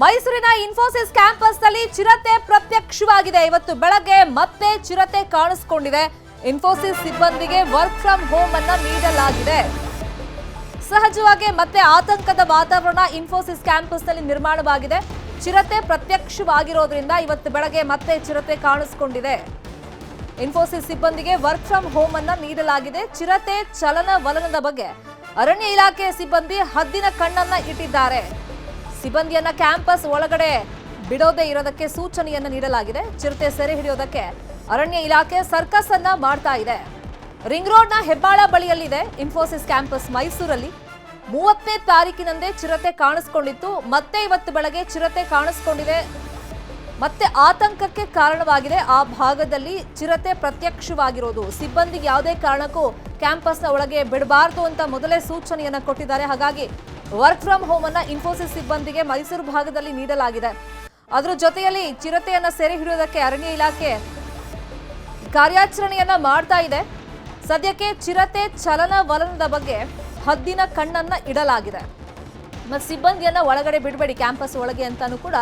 ಮೈಸೂರಿನ ಇನ್ಫೋಸಿಸ್ ಕ್ಯಾಂಪಸ್ ನಲ್ಲಿ ಚಿರತೆ ಪ್ರತ್ಯಕ್ಷವಾಗಿದೆ. ಇವತ್ತು ಬೆಳಗ್ಗೆ ಮತ್ತೆ ಚಿರತೆ ಕಾಣಿಸಿಕೊಂಡಿದೆ. ಇನ್ಫೋಸಿಸ್ ಸಿಬ್ಬಂದಿಗೆ ವರ್ಕ್ ಫ್ರಮ್ ಹೋಮ್ ಅನ್ನ ನೀಡಲಾಗಿದೆ. ಸಹಜವಾಗಿ ಮತ್ತೆ ಆತಂಕದ ವಾತಾವರಣ ಇನ್ಫೋಸಿಸ್ ಕ್ಯಾಂಪಸ್ ನಲ್ಲಿ ನಿರ್ಮಾಣವಾಗಿದೆ. ಚಿರತೆ ಪ್ರತ್ಯಕ್ಷವಾಗಿರೋದ್ರಿಂದ ಇವತ್ತು ಬೆಳಗ್ಗೆ ಮತ್ತೆ ಚಿರತೆ ಕಾಣಿಸಿಕೊಂಡಿದೆ. ಇನ್ಫೋಸಿಸ್ ಸಿಬ್ಬಂದಿಗೆ ವರ್ಕ್ ಫ್ರಮ್ ಹೋಮ್ ಅನ್ನ ನೀಡಲಾಗಿದೆ. ಚಿರತೆ ಚಲನವಲನದ ಬಗ್ಗೆ ಅರಣ್ಯ ಇಲಾಖೆ ಸಿಬ್ಬಂದಿ ಹದ್ದಿನ ಕಣ್ಣನ್ನ ಇಟ್ಟಿದ್ದಾರೆ. ಸಿಬ್ಬಂದಿಯನ್ನ ಕ್ಯಾಂಪಸ್ ಒಳಗಡೆ ಬಿಡೋದೇ ಇರೋದಕ್ಕೆ ಸೂಚನೆಯನ್ನ ನೀಡಲಾಗಿದೆ. ಚಿರತೆ ಸೆರೆ ಹಿಡಿಯೋದಕ್ಕೆ ಅರಣ್ಯ ಇಲಾಖೆ ಸರ್ಕಸ್ ಅನ್ನ ಮಾಡ್ತಾ ಇದೆ. ರಿಂಗ್ ರೋಡ್ ನ ಹೆಬ್ಬಾಳ ಬಳಿಯಲ್ಲಿದೆ ಇನ್ಫೋಸಿಸ್ ಕ್ಯಾಂಪಸ್ ಮೈಸೂರಲ್ಲಿ. 30ನೇ ತಾರೀಕಿನಂದೇ ಚಿರತೆ ಕಾಣಿಸ್ಕೊಂಡಿತ್ತು. ಮತ್ತೆ ಇವತ್ತು ಬೆಳಗ್ಗೆ ಚಿರತೆ ಕಾಣಿಸ್ಕೊಂಡಿದೆ. ಮತ್ತೆ ಆತಂಕಕ್ಕೆ ಕಾರಣವಾಗಿದೆ. ಆ ಭಾಗದಲ್ಲಿ ಚಿರತೆ ಪ್ರತ್ಯಕ್ಷವಾಗಿರೋದು. ಸಿಬ್ಬಂದಿಗೆ ಯಾವುದೇ ಕಾರಣಕ್ಕೂ ಕ್ಯಾಂಪಸ್ನ ಒಳಗೆ ಬಿಡಬಾರದು ಅಂತ ಮೊದಲೇ ಸೂಚನೆಯನ್ನ ಕೊಟ್ಟಿದ್ದಾರೆ. ಹಾಗಾಗಿ ವರ್ಕ್ ಫ್ರಮ್ ಹೋಮ್ ಅನ್ನ ಇನ್ಫೋಸಿಸ್ ಸಿಬ್ಬಂದಿಗೆ ಮೈಸೂರು ಭಾಗದಲ್ಲಿ ನೀಡಲಾಗಿದೆ. ಅದರ ಜೊತೆಯಲ್ಲಿ ಚಿರತೆಯನ್ನ ಸೆರೆ ಹಿಡಿಯೋದಕ್ಕೆ ಅರಣ್ಯ ಇಲಾಖೆ ಕಾರ್ಯಾಚರಣೆಯನ್ನ ಮಾಡ್ತಾ ಇದೆ. ಸದ್ಯಕ್ಕೆ ಚಿರತೆ ಚಲನವಲನದ ಬಗ್ಗೆ ಹದ್ದಿನ ಕಣ್ಣನ್ನ ಇಡಲಾಗಿದೆ. ಮತ್ತು ಸಿಬ್ಬಂದಿಯನ್ನ ಒಳಗಡೆ ಬಿಡಬೇಡಿ ಕ್ಯಾಂಪಸ್ ಒಳಗೆ ಅಂತಾನೂ ಕೂಡ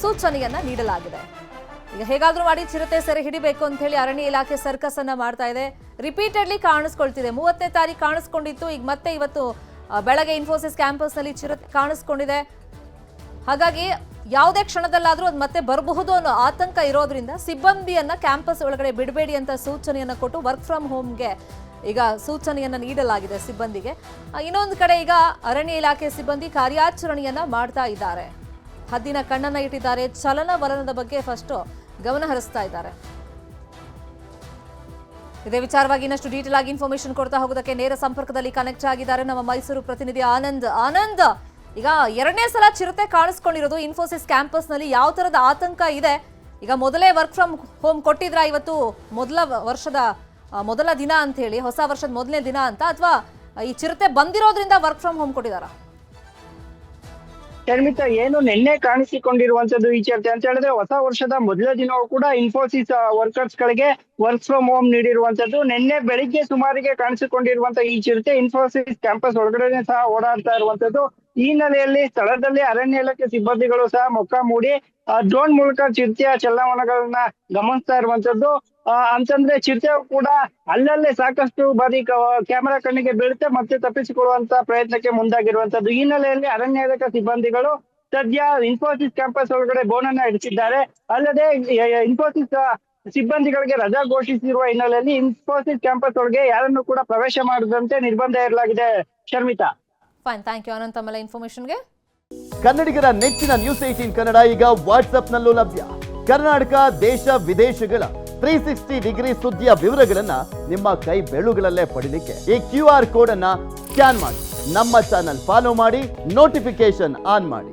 ಸೂಚನೆಯನ್ನ ನೀಡಲಾಗಿದೆ. ಈಗ ಹೇಗಾದ್ರೂ ಮಾಡಿ ಚಿರತೆ ಸೆರೆ ಹಿಡಿಬೇಕು ಅಂತ ಹೇಳಿ ಅರಣ್ಯ ಇಲಾಖೆ ಸರ್ಕಸ್ ಅನ್ನ ಮಾಡ್ತಾ ಇದೆ. ರಿಪೀಟೆಡ್ಲಿ ಕಾಣಿಸ್ಕೊಳ್ತಿದೆ. 30ನೇ ತಾರೀಕು ಕಾಣಿಸ್ಕೊಂಡಿತ್ತು. ಈಗ ಮತ್ತೆ ಇವತ್ತು ಬೆಳಗ್ಗೆ ಇನ್ಫೋಸಿಸ್ ಕ್ಯಾಂಪಸ್ ನಲ್ಲಿ ಚಿರತೆ ಕಾಣಿಸ್ಕೊಂಡಿದೆ. ಹಾಗಾಗಿ ಯಾವುದೇ ಕ್ಷಣದಲ್ಲಾದ್ರೂ ಅದು ಮತ್ತೆ ಬರಬಹುದು ಅನ್ನೋ ಆತಂಕ ಇರೋದ್ರಿಂದ ಸಿಬ್ಬಂದಿಯನ್ನ ಕ್ಯಾಂಪಸ್ ಒಳಗಡೆ ಬಿಡಬೇಡಿ ಅಂತ ಸೂಚನೆಯನ್ನ ಕೊಟ್ಟು ವರ್ಕ್ ಫ್ರಮ್ ಹೋಮ್ಗೆ ಈಗ ಸೂಚನೆಯನ್ನ ನೀಡಲಾಗಿದೆ ಸಿಬ್ಬಂದಿಗೆ. ಇನ್ನೊಂದು ಕಡೆ ಈಗ ಅರಣ್ಯ ಇಲಾಖೆ ಸಿಬ್ಬಂದಿ ಕಾರ್ಯಾಚರಣೆಯನ್ನ ಮಾಡ್ತಾ ಇದ್ದಾರೆ. ಹದ್ದಿನ ಕಣ್ಣನ್ನ ಇಟ್ಟಿದ್ದಾರೆ. ಚಲನವಲನದ ಬಗ್ಗೆ ಫಸ್ಟ್ ಗಮನ ಹರಿಸ್ತಾ ಇದ್ದಾರೆ. ಇದೇ ವಿಚಾರವಾಗಿ ಇನ್ನಷ್ಟು ಡೀಟೇಲ್ ಆಗಿ ಇನ್ಫಾರ್ಮೇಶನ್ ಕೊಡ್ತಾ ಹೋಗೋದಕ್ಕೆ ನೇರ ಸಂಪರ್ಕದಲ್ಲಿ ಕನೆಕ್ಟ್ ಆಗಿದ್ದಾರೆ ನಮ್ಮ ಮೈಸೂರು ಪ್ರತಿನಿಧಿ ಆನಂದ್. ಈಗ 2ನೇ ಸಲ ಚಿರತೆ ಕಾಣಿಸ್ಕೊಂಡಿರೋದು ಇನ್ಫೋಸಿಸ್ ಕ್ಯಾಂಪಸ್ ನಲ್ಲಿ. ಯಾವ ತರದ ಆತಂಕ ಇದೆ? ಈಗ ಮೊದಲೇ ವರ್ಕ್ ಫ್ರಮ್ ಹೋಮ್ ಕೊಟ್ಟಿದ್ರ ಇವತ್ತು ಮೊದಲ ದಿನ ಅಂತ ಹೇಳಿ, ಹೊಸ ವರ್ಷದ ಮೊದಲನೇ ದಿನ ಅಂತ, ಅಥವಾ ಈ ಚಿರತೆ ಬಂದಿರೋದ್ರಿಂದ ವರ್ಕ್ ಫ್ರಮ್ ಹೋಮ್ ಕೊಟ್ಟಿದಾರ? ಶರ್ಮಿತಾ, ಏನು ನಿನ್ನೆ ಕಾಣಿಸಿಕೊಂಡಿರುವಂತದ್ದು ಈ ಚಿರತೆ ಅಂತ ಹೇಳಿದ್ರೆ ಹೊಸ ವರ್ಷದ ಮೊದಲ ದಿನವೂ ಕೂಡ ಇನ್ಫೋಸಿಸ್ ವರ್ಕರ್ಸ್ ಗಳಿಗೆ ವರ್ಕ್ ಫ್ರಮ್ ಹೋಮ್ ನೀಡಿರುವಂತದ್ದು. ನಿನ್ನೆ ಬೆಳಿಗ್ಗೆ ಸುಮಾರಿಗೆ ಕಾಣಿಸಿಕೊಂಡಿರುವಂತ ಈ ಚಿರತೆ ಇನ್ಫೋಸಿಸ್ ಕ್ಯಾಂಪಸ್ ಒಳಗಡೆ ಸಹ ಓಡಾಡ್ತಾ ಇರುವಂತದ್ದು. ಈ ಹಿನ್ನೆಲೆಯಲ್ಲಿ ಸ್ಥಳದಲ್ಲಿ ಅರಣ್ಯ ಇಲಾಖೆ ಸಿಬ್ಬಂದಿಗಳು ಸಹ ಮೊಕ್ಕ ಮೂಡಿ ಡ್ರೋನ್ ಮೂಲಕ ಚಿರತೆಯ ಚಲನವಲನಗಳನ್ನ ಗಮನಿಸ್ತಾ ಇರುವಂತದ್ದು. ಅಂತಂದ್ರೆ ಚಿರತೆ ಕೂಡ ಅಲ್ಲಲ್ಲೇ ಸಾಕಷ್ಟು ಬಾರಿ ಕ್ಯಾಮೆರಾ ಕಣ್ಣಿಗೆ ಬೀಳುತ್ತೆ ಮತ್ತೆ ತಪ್ಪಿಸಿಕೊಳ್ಳುವಂತ ಪ್ರಯತ್ನಕ್ಕೆ ಮುಂದಾಗಿರುವಂತದ್ದು. ಈ ಹಿನ್ನೆಲೆಯಲ್ಲಿ ಅರಣ್ಯ ಇಲಾಖೆ ಸಿಬ್ಬಂದಿಗಳು ಸದ್ಯ ಇನ್ಫೋಸಿಸ್ ಕ್ಯಾಂಪಸ್ ಒಳಗಡೆ ಬೋನನ್ನ ಇಡಿಸಿದ್ದಾರೆ. ಅಲ್ಲದೆ ಇನ್ಫೋಸಿಸ್ ಸಿಬ್ಬಂದಿಗಳಿಗೆ ರಜಾ ಘೋಷಿಸಿರುವ ಹಿನ್ನೆಲೆಯಲ್ಲಿ ಇನ್ಫೋಸಿಸ್ ಕ್ಯಾಂಪಸ್ ಒಳಗೆ ಯಾರನ್ನು ಕೂಡ ಪ್ರವೇಶ ಮಾಡದಂತೆ ನಿರ್ಬಂಧ ಇರಲಾಗಿದೆ. Sharmita, fine, thank you Anant ತಮ್ಮ ಇನ್ಫಾರ್ಮೇಶನ್ಗೆ. ಕನ್ನಡಿಗರ ನೆಚ್ಚಿನ ನ್ಯೂಸ್ 18 ಕನ್ನಡ ಈಗ ವಾಟ್ಸ್ಆಪ್ನಲ್ಲೂ ಲಭ್ಯ. ಕರ್ನಾಟಕ, ದೇಶ ವಿದೇಶಗಳ 360 ಡಿಗ್ರಿ ಸುದ್ದಿಯ ವಿವರಗಳನ್ನ ನಿಮ್ಮ ಕೈ ಬೆರಳುಗಳಲ್ಲೇ ಪಡಿಲಿಕ್ಕೆ ಈ QR ಕೋಡ್ ಅನ್ನ ಸ್ಕ್ಯಾನ್ ಮಾಡಿ ನಮ್ಮ ಚಾನಲ್ ಫಾಲೋ ಮಾಡಿ, ನೋಟಿಫಿಕೇಶನ್ ಆನ್ ಮಾಡಿ.